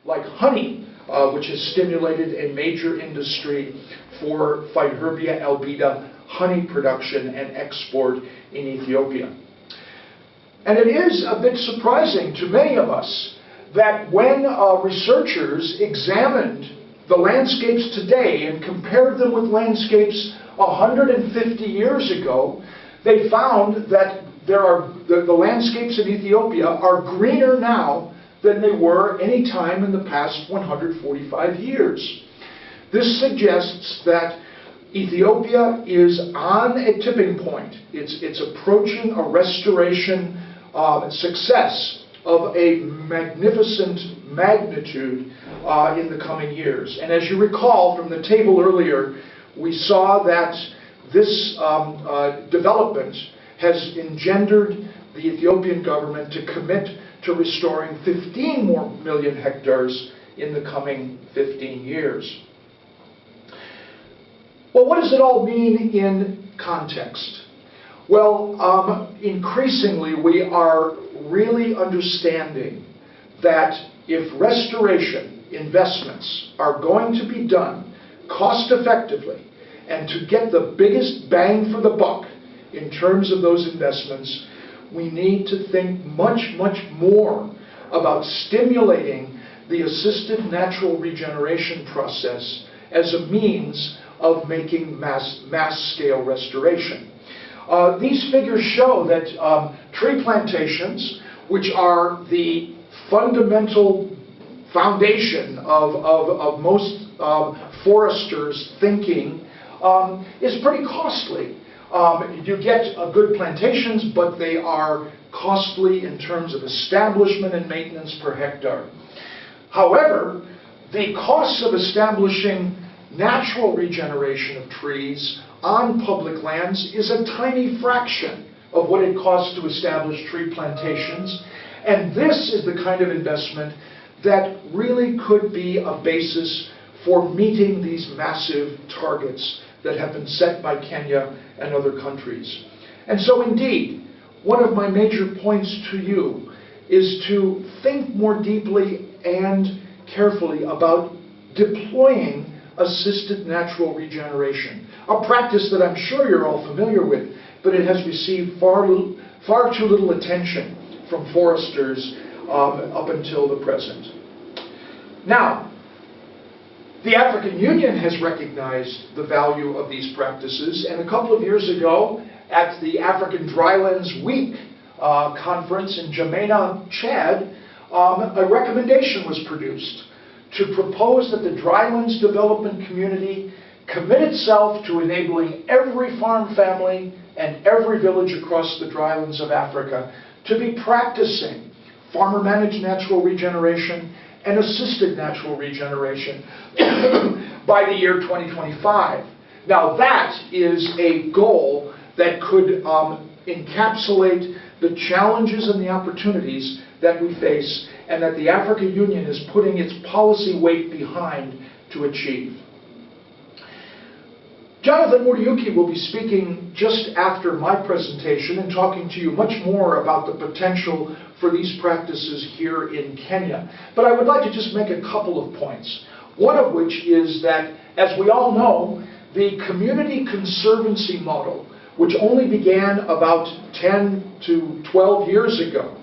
like honey, which has stimulated a major industry for Phytherbia albida honey production and export in Ethiopia. And it is a bit surprising to many of us that when researchers examined the landscapes today and compared them with landscapes 150 years ago, they found that the landscapes in Ethiopia are greener now than they were any time in the past 145 years. This suggests that Ethiopia is on a tipping point. It's approaching a restoration success of a magnificent magnitude in the coming years. And as you recall from the table earlier, we saw that this development has engendered the Ethiopian government to commit to restoring 15 more million hectares in the coming 15 years. Well, what does it all mean in context? Well, increasingly we are really understanding that if restoration investments are going to be done cost effectively and to get the biggest bang for the buck in terms of those investments, we need to think much, much more about stimulating the assisted natural regeneration process as a means of making mass-scale restoration. These figures show that tree plantations, which are the fundamental foundation of most foresters' thinking, is pretty costly. You get good plantations, but they are costly in terms of establishment and maintenance per hectare. However, the costs of establishing natural regeneration of trees on public lands is a tiny fraction of what it costs to establish tree plantations, and this is the kind of investment that really could be a basis for meeting these massive targets that have been set by Kenya and other countries. And so indeed, one of my major points to you is to think more deeply and carefully about deploying assisted natural regeneration, a practice that I'm sure you're all familiar with, but it has received far too little attention from foresters up until the present. Now, the African Union has recognized the value of these practices, and a couple of years ago at the African Drylands Week conference in N'Djamena, Chad, a recommendation was produced to propose that the drylands development community commit itself to enabling every farm family and every village across the drylands of Africa to be practicing farmer-managed natural regeneration and assisted natural regeneration by the year 2025. Now that is a goal that could encapsulate the challenges and the opportunities that we face and that the African Union is putting its policy weight behind to achieve. Jonathan Muriuki will be speaking just after my presentation and talking to you much more about the potential for these practices here in Kenya. But I would like to just make a couple of points. One of which is that, as we all know, the community conservancy model, which only began about 10 to 12 years ago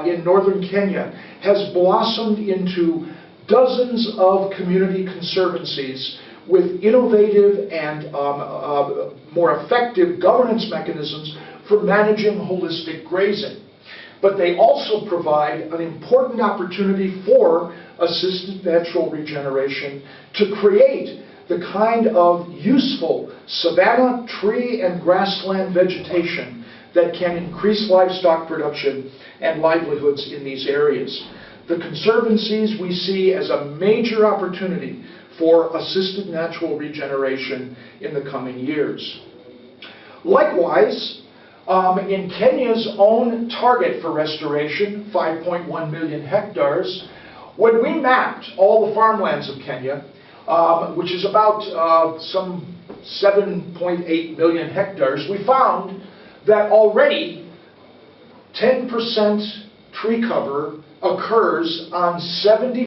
in northern Kenya, has blossomed into dozens of community conservancies with innovative and more effective governance mechanisms for managing holistic grazing. But they also provide an important opportunity for assisted natural regeneration to create the kind of useful savanna, tree, and grassland vegetation that can increase livestock production and livelihoods in these areas. The conservancies we see as a major opportunity for assisted natural regeneration in the coming years. Likewise, in Kenya's own target for restoration, 5.1 million hectares, when we mapped all the farmlands of Kenya, which is about some 7.8 million hectares, we found that already 10% tree cover occurs on 70%